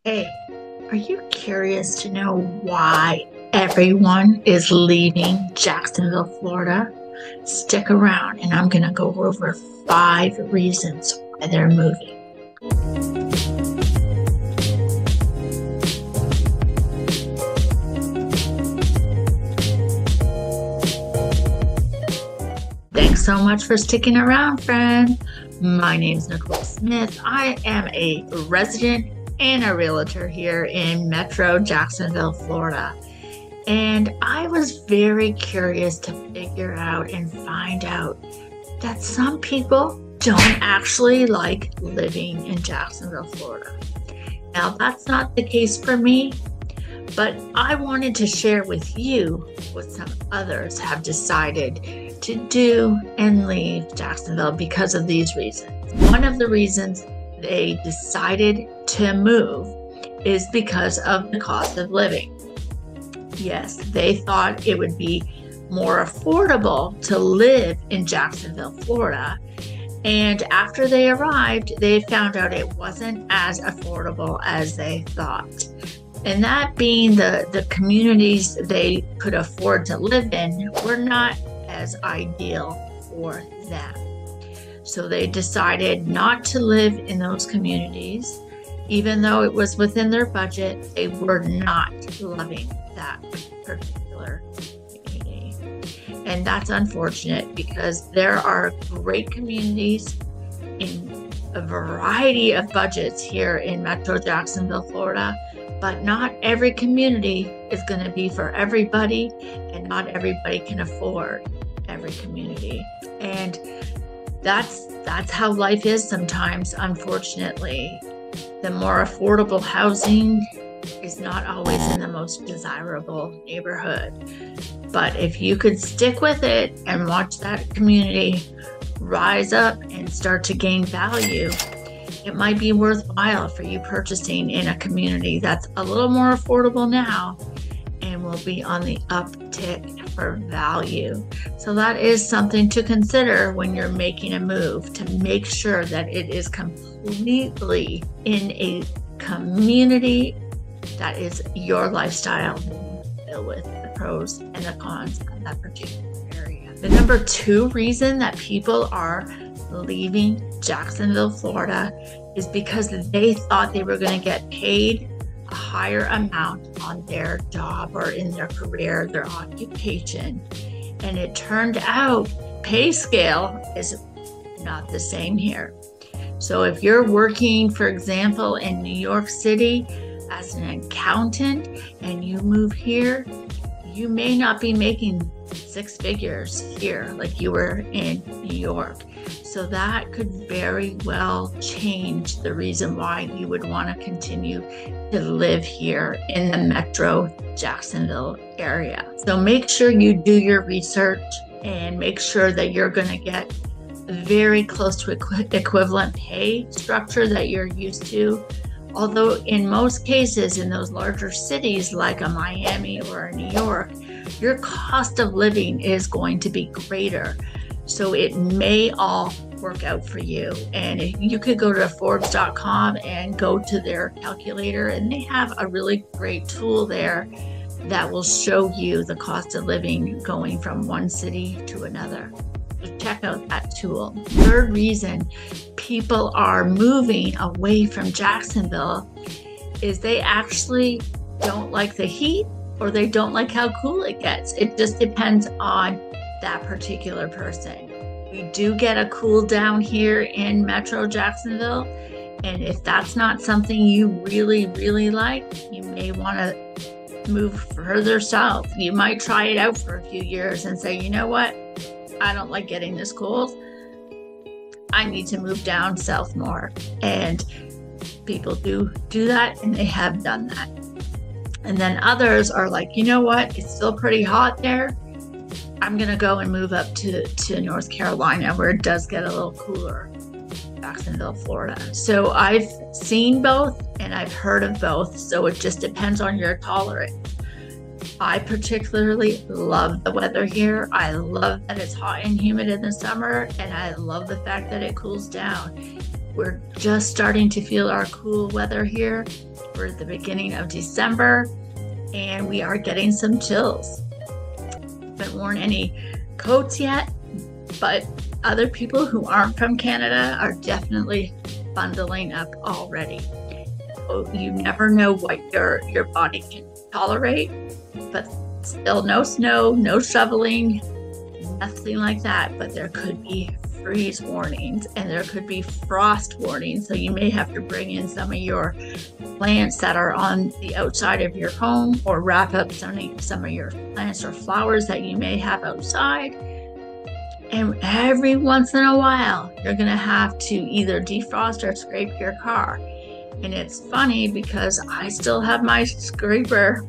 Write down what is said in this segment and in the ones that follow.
Hey, are you curious to know why everyone is leaving Jacksonville, Florida? Stick around and I'm going to go over 5 reasons why they're moving. Thanks so much for sticking around, friend. My name is Nicole Smith. I am a resident and a realtor here in Metro Jacksonville, Florida. And I was very curious to figure out and find out that some people don't actually like living in Jacksonville, Florida. Now, that's not the case for me, but I wanted to share with you what some others have decided to do and leave Jacksonville because of these reasons. One of the reasons they decided to move is because of the cost of living. Yes, they thought it would be more affordable to live in Jacksonville, Florida. And after they arrived, they found out it wasn't as affordable as they thought. And that being the communities they could afford to live in were not as ideal for them. So they decided not to live in those communities. Even though it was within their budget, they were not loving that particular community. And that's unfortunate because there are great communities in a variety of budgets here in Metro Jacksonville, Florida, but not every community is going to be for everybody, and not everybody can afford every community. And that's how life is sometimes, unfortunately. The more affordable housing is not always in the most desirable neighborhood. But if you could stick with it and watch that community rise up and start to gain value, it might be worthwhile for you purchasing in a community that's a little more affordable now and will be on the uptick for value. So that is something to consider when you're making a move, to make sure that it is completely in a community that is your lifestyle, filled with the pros and the cons of that particular area. The number 2 reason that people are leaving Jacksonville, Florida is because they thought they were going to get paid a higher amount on their job or in their career, their occupation. And it turned out pay scale is not the same here. So if you're working, for example, in New York City as an accountant and you move here, you may not be making 6 figures here like you were in New York. So that could very well change the reason why you would want to continue to live here in the Metro Jacksonville area. So make sure you do your research and make sure that you're going to get very close to equivalent pay structure that you're used to. Although in most cases in those larger cities like a Miami or a New York, your cost of living is going to be greater. So it may all work out for you. And you could go to Forbes.com and go to their calculator, and they have a really great tool there that will show you the cost of living going from one city to another. So check out that tool. 3rd reason people are moving away from Jacksonville is they actually don't like the heat, or they don't like how cool it gets. It just depends on that particular person. We do get a cool down here in Metro Jacksonville, and if that's not something you really, really like, you may want to move further south. You might try it out for a few years and say, you know what? I don't like getting this cold. I need to move down south more. And people do that, and they have done that. And then others are like, you know what? It's still pretty hot there. I'm going to go and move up to North Carolina, where it does get a little cooler. Jacksonville, Florida. So I've seen both and I've heard of both. So it just depends on your tolerance. I particularly love the weather here. I love that it's hot and humid in the summer, and I love the fact that it cools down. We're just starting to feel our cool weather here. We're at the beginning of December and we are getting some chills. Haven't worn any coats yet, but other people who aren't from Canada are definitely bundling up already. So you never know what your body can tolerate, but still no snow, no shoveling, nothing like that. But there could be freeze warnings and there could be frost warnings. So you may have to bring in some of your plants that are on the outside of your home, or wrap up some of your plants or flowers that you may have outside. And every once in a while, you're going to have to either defrost or scrape your car. And it's funny because I still have my scraper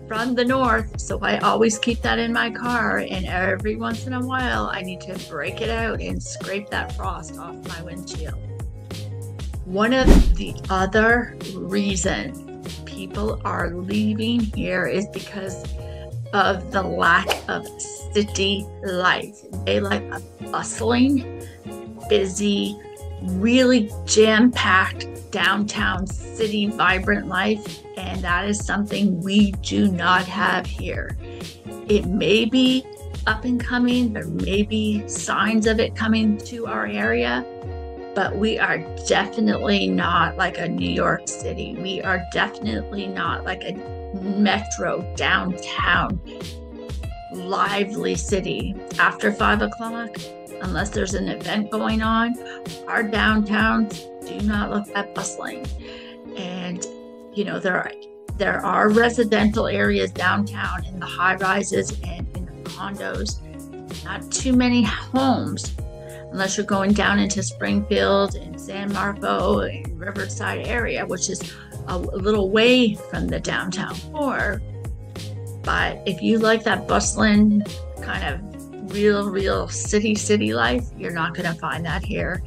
from the north, so I always keep that in my car. And every once in a while, I need to break it out and scrape that frost off my windshield. One of the other reasons people are leaving here is because of the lack of city life. They like a bustling, busy, really jam-packed downtown city vibrant life, and that is something we do not have here. It may be up and coming, there may be signs of it coming to our area, but we are definitely not like a New York City. We are definitely not like a metro downtown lively city. After 5 o'clock, unless there's an event going on, our downtowns do not look that bustling. And you know, there are residential areas downtown in the high rises and in the condos. Not too many homes, unless you're going down into Springfield and San Marco and Riverside area, which is a little way from the downtown core. But if you like that bustling kind of real city life, you're not going to find that here.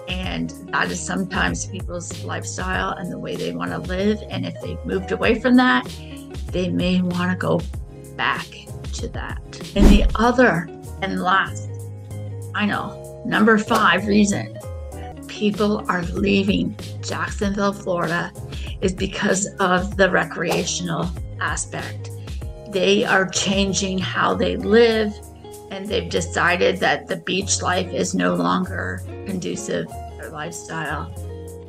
And that is sometimes people's lifestyle and the way they want to live. And if they've moved away from that, they may want to go back to that. And the other and last, number 5 reason people are leaving Jacksonville, Florida is because of the recreational aspect. They are changing how they live, and they've decided that the beach life is no longer conducive to their lifestyle.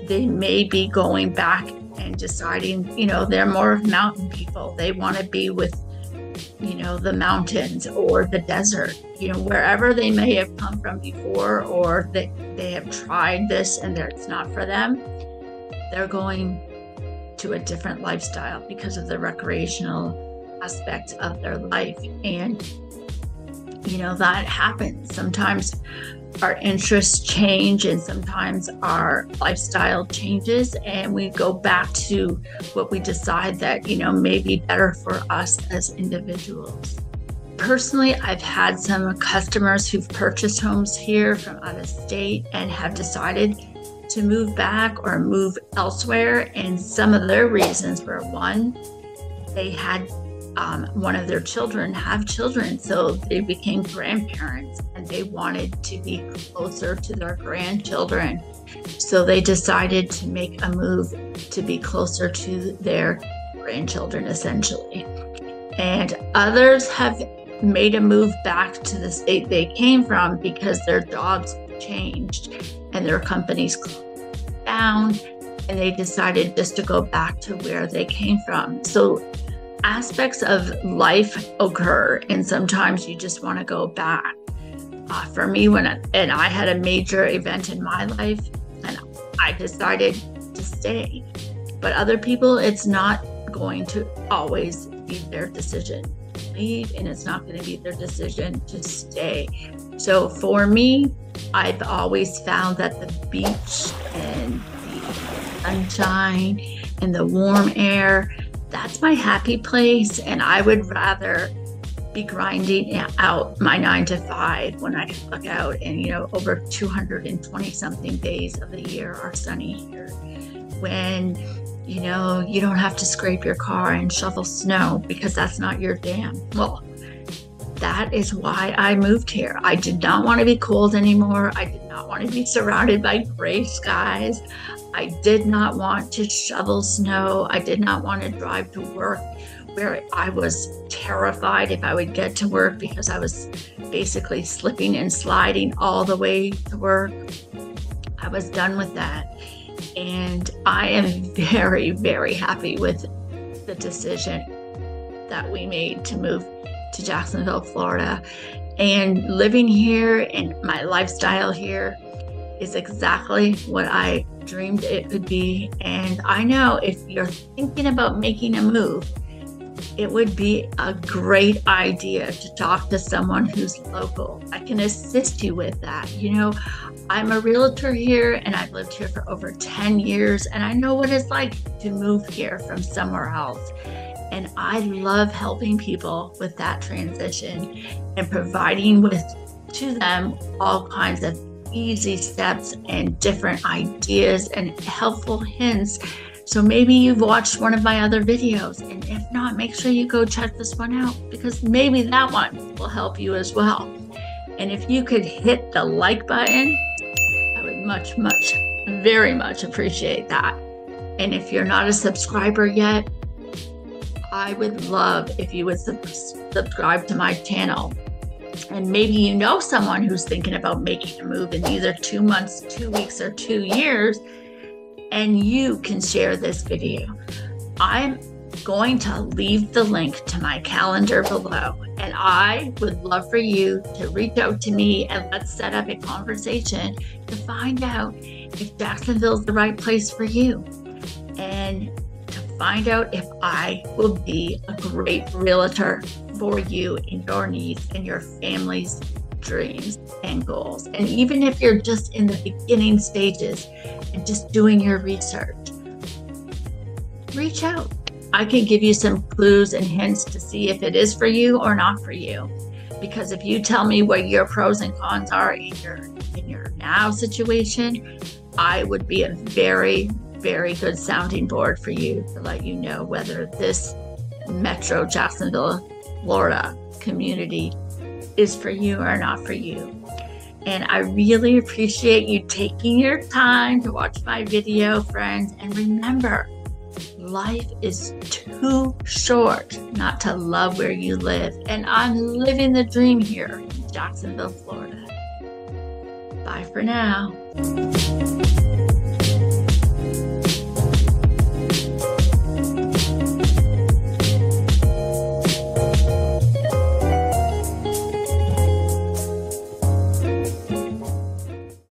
They may be going back and deciding, they're more of mountain people. They want to be with, the mountains or the desert, wherever they may have come from before, or they have tried this and it's not for them. They're going to a different lifestyle because of the recreational aspect of their life. And that happens. Sometimes our interests change and sometimes our lifestyle changes, and we go back to what we decide that, may be better for us as individuals. Personally, I've had some customers who've purchased homes here from out of state and have decided to move back or move elsewhere. And some of their reasons were, one, they had one of their children have children, so they became grandparents and they wanted to be closer to their grandchildren. So they decided to make a move to be closer to their grandchildren, essentially. And others have made a move back to the state they came from because their jobs changed and their companies closed down, and they decided just to go back to where they came from. So aspects of life occur, and sometimes you just want to go back. For me, I had a major event in my life, and I decided to stay. But other people, it's not going to always be their decision to leave, and it's not going to be their decision to stay. So for me, I've always found that the beach and the sunshine and the warm air, that's my happy place, and I would rather be grinding out my 9 to 5 when I can look out and, over 220 something days of the year are sunny here. When, you don't have to scrape your car and shovel snow because that's not your jam. Well, that is why I moved here. I did not want to be cold anymore. I did not not want to be surrounded by gray skies. I did not want to shovel snow. I did not want to drive to work where I was terrified if I would get to work because I was basically slipping and sliding all the way to work. I was done with that. And I am very, very happy with the decision that we made to move to Jacksonville, Florida. And living here and my lifestyle here is exactly what I dreamed it could be. And I know if you're thinking about making a move, it would be a great idea to talk to someone who's local. I can assist you with that. You know, I'm a realtor here and I've lived here for over 10 years and I know what it's like to move here from somewhere else. And I love helping people with that transition and providing to them all kinds of easy steps and different ideas and helpful hints. So maybe you've watched one of my other videos, and if not, make sure you go check this one out because maybe that one will help you as well. And if you could hit the like button, I would very much appreciate that. And if you're not a subscriber yet, I would love if you would subscribe to my channel. And maybe you know someone who's thinking about making a move in either 2 months, 2 weeks, or 2 years, and you can share this video. I'm going to leave the link to my calendar below, and I would love for you to reach out to me and let's set up a conversation to find out if Jacksonville's the right place for you, and to find out if I will be a great realtor for you in your needs and your family's dreams and goals. And even if you're just in the beginning stages and just doing your research, reach out. I can give you some clues and hints to see if it is for you or not for you. Because if you tell me what your pros and cons are in your now situation, I would be a very, very good sounding board for you to let you know whether this Metro Jacksonville, Florida community is for you or not for you. And I really appreciate you taking your time to watch my video, friends. And remember, life is too short not to love where you live. And I'm living the dream here in Jacksonville, Florida. Bye for now.